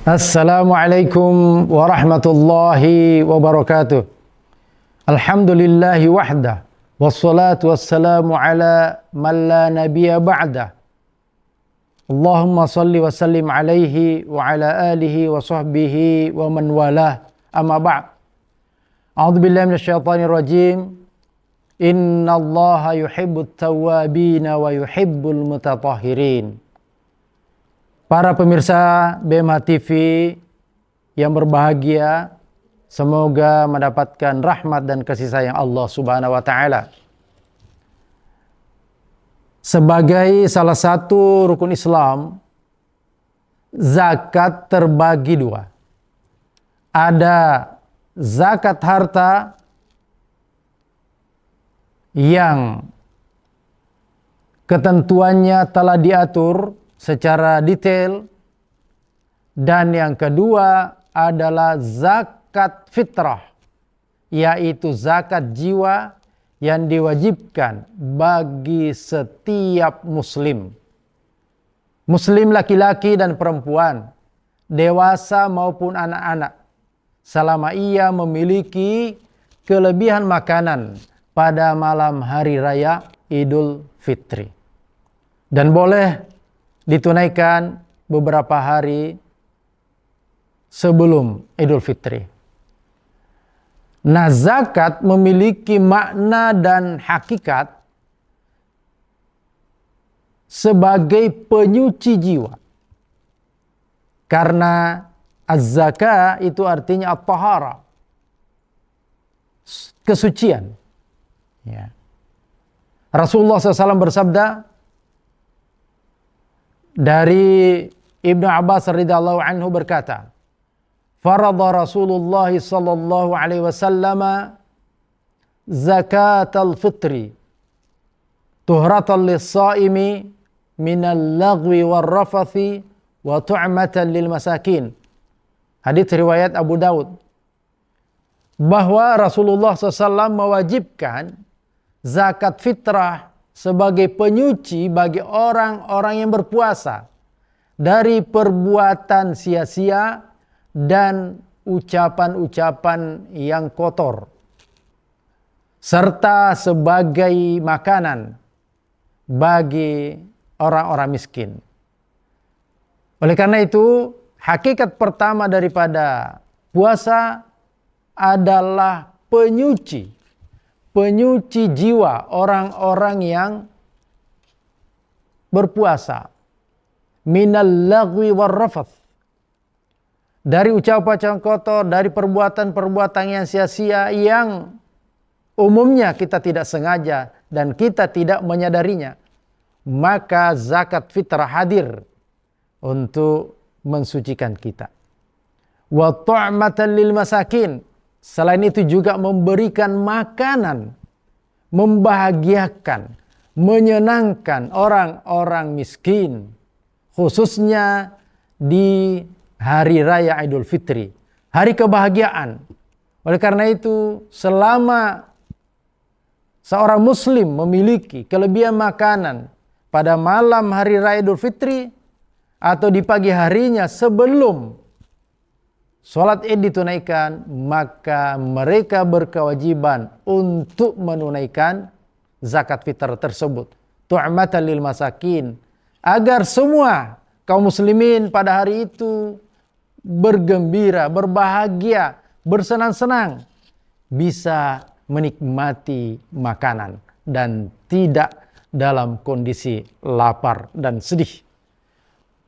Assalamualaikum warahmatullahi wabarakatuh. Alhamdulillahi wahdah. Wassalatu wassalamu ala man la nabiyya ba'dah. Allahumma salli wa sallim alaihi wa ala alihi wa sahbihi wa man walah. Amma ba'd. A'udzu billahi minasyaitonir rajim. Innallaha yuhibbut tawwabina wa yuhibbul mutatahhirin. Para pemirsa BMH TV yang berbahagia, semoga mendapatkan rahmat dan kasih sayang Allah Subhanahu wa taala. Sebagai salah satu rukun Islam, zakat terbagi dua. Ada zakat harta yang ketentuannya telah diatur secara detail, dan yang kedua adalah zakat fitrah, yaitu zakat jiwa yang diwajibkan bagi setiap muslim laki-laki dan perempuan, dewasa maupun anak-anak, selama ia memiliki kelebihan makanan pada malam hari raya Idul Fitri, dan boleh ditunaikan beberapa hari sebelum Idul Fitri. Nah, zakat memiliki makna dan hakikat sebagai penyuci jiwa. Karena az-zakah itu artinya at-tahara, kesucian. Ya. Rasulullah SAW bersabda dari Ibnu Abbas radhiyallahu anhu berkata, "Farada Rasulullah sallallahu alaihi wasallam zakatal fitri tuhratan lis-shaimi minal lagwi war rafathi wa tu'matan lil masakin." Hadits riwayat Abu Daud. Bahwa Rasulullah SAW mewajibkan zakat fitrah sebagai penyuci bagi orang-orang yang berpuasa dari perbuatan sia-sia dan ucapan-ucapan yang kotor, serta sebagai makanan bagi orang-orang miskin. Oleh karena itu, hakikat pertama daripada puasa adalah penyuci jiwa orang-orang yang berpuasa. Minal lagwi war rafath, dari ucapan kotor, dari perbuatan-perbuatan yang sia-sia yang umumnya kita tidak sengaja dan kita tidak menyadarinya. Maka zakat fitrah hadir untuk mensucikan kita. Wa tu'matan lil masakin, selain itu juga memberikan makanan, membahagiakan, menyenangkan orang-orang miskin, khususnya di hari raya Idul Fitri, hari kebahagiaan. Oleh karena itu, selama seorang muslim memiliki kelebihan makanan pada malam hari raya Idul Fitri atau di pagi harinya sebelum sholat Id ditunaikan, maka mereka berkewajiban untuk menunaikan zakat fitrah tersebut. Tu'matan lil masakin, agar semua kaum muslimin pada hari itu bergembira, berbahagia, bersenang-senang, bisa menikmati makanan dan tidak dalam kondisi lapar dan sedih.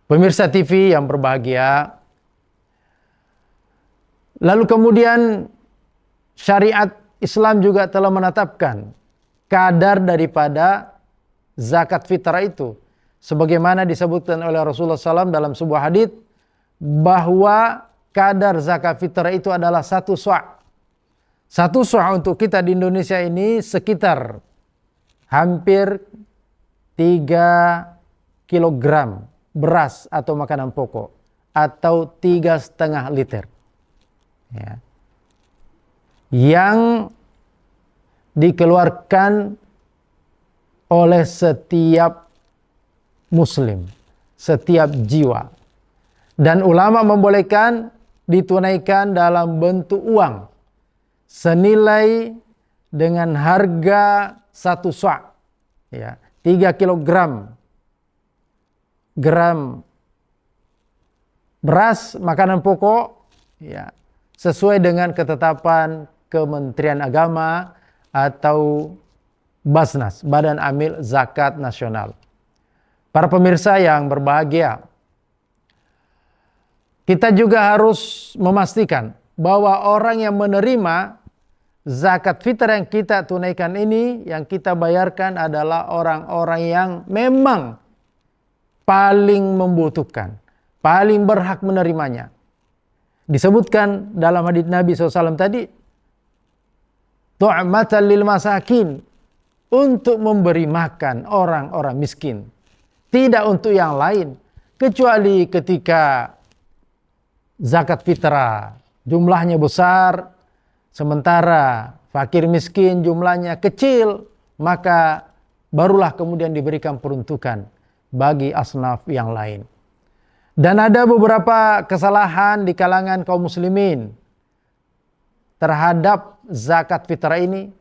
Pemirsa TV yang berbahagia, lalu kemudian syariat Islam juga telah menetapkan kadar daripada zakat fitrah itu. Sebagaimana disebutkan oleh Rasulullah SAW dalam sebuah hadits, bahwa kadar zakat fitrah itu adalah 1 sa'. 1 sa' untuk kita di Indonesia ini sekitar hampir 3 kilogram beras atau makanan pokok, atau 3,5 liter. Ya. Yang dikeluarkan oleh setiap muslim, setiap jiwa. Dan ulama membolehkan ditunaikan dalam bentuk uang senilai dengan harga 1 sa', ya, 3 kilogram beras makanan pokok, ya, sesuai dengan ketetapan Kementerian Agama atau Basnas, Badan Amil Zakat Nasional. Para pemirsa yang berbahagia, kita juga harus memastikan bahwa orang yang menerima zakat fitrah yang kita tunaikan ini, yang kita bayarkan adalah orang-orang yang memang paling membutuhkan, paling berhak menerimanya. Disebutkan dalam hadits Nabi SAW tadi, tu'matan lil masakin, untuk memberi makan orang-orang miskin, tidak untuk yang lain, kecuali ketika zakat fitrah jumlahnya besar, sementara fakir miskin jumlahnya kecil, maka barulah kemudian diberikan peruntukan bagi asnaf yang lain. Dan ada beberapa kesalahan di kalangan kaum muslimin terhadap zakat fitrah ini,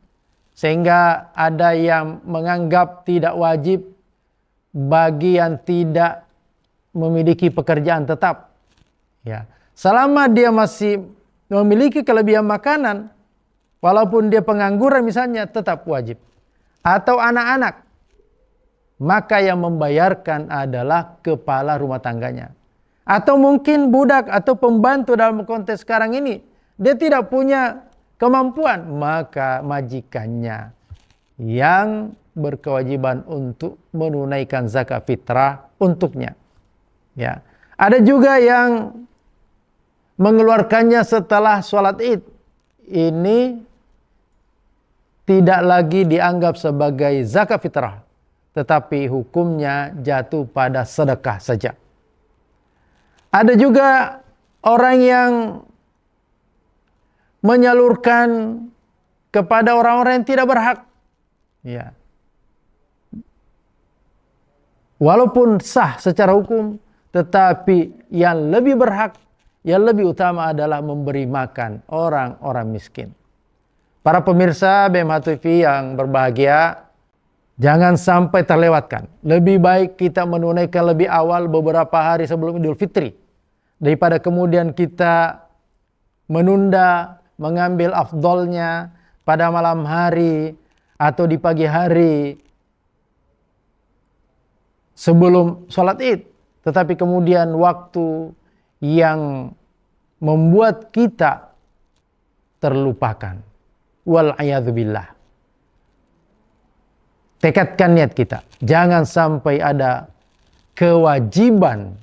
sehingga ada yang menganggap tidak wajib bagi yang tidak memiliki pekerjaan tetap. Ya, selama dia masih memiliki kelebihan makanan, walaupun dia pengangguran misalnya, tetap wajib. Atau anak-anak, maka yang membayarkan adalah kepala rumah tangganya. Atau mungkin budak atau pembantu dalam konteks sekarang ini, dia tidak punya kemampuan, maka majikannya yang berkewajiban untuk menunaikan zakat fitrah untuknya. Ya, ada juga yang mengeluarkannya setelah sholat Id. Ini tidak lagi dianggap sebagai zakat fitrah, tetapi hukumnya jatuh pada sedekah saja. Ada juga orang yang menyalurkan kepada orang-orang yang tidak berhak. Ya. Walaupun sah secara hukum, tetapi yang lebih berhak, yang lebih utama adalah memberi makan orang-orang miskin. Para pemirsa BMH TV yang berbahagia, jangan sampai terlewatkan. Lebih baik kita menunaikan lebih awal beberapa hari sebelum Idul Fitri, daripada kemudian kita menunda, mengambil afdolnya pada malam hari atau di pagi hari sebelum sholat Id, tetapi kemudian waktu yang membuat kita terlupakan. Wal'iyadzubillah. Tekadkan niat kita, jangan sampai ada kewajiban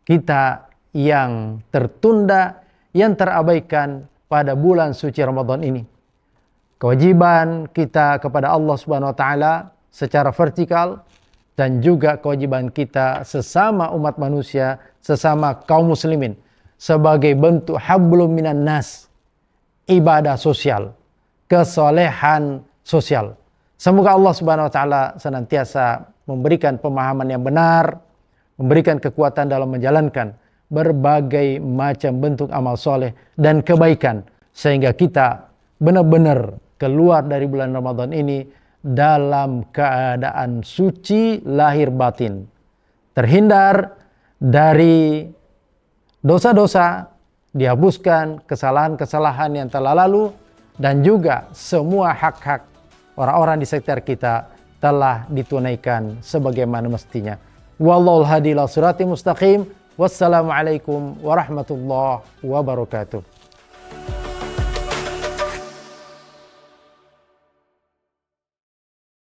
kita yang tertunda, yang terabaikan pada bulan suci Ramadan ini. Kewajiban kita kepada Allah Subhanahu wa taala secara vertikal, dan juga kewajiban kita sesama umat manusia, sesama kaum muslimin, sebagai bentuk hablum minan nas, ibadah sosial, kesolehan sosial. Semoga Allah Subhanahu wa taala senantiasa memberikan pemahaman yang benar, memberikan kekuatan dalam menjalankan berbagai macam bentuk amal soleh dan kebaikan, sehingga kita benar-benar keluar dari bulan Ramadan ini dalam keadaan suci lahir batin, terhindar dari dosa-dosa, dihapuskan kesalahan-kesalahan yang telah lalu, dan juga semua hak-hak orang-orang di sekitar kita telah ditunaikan sebagaimana mestinya. Wallahul hadi ila siratal mustaqim. Wassalamualaikum warahmatullahi wabarakatuh.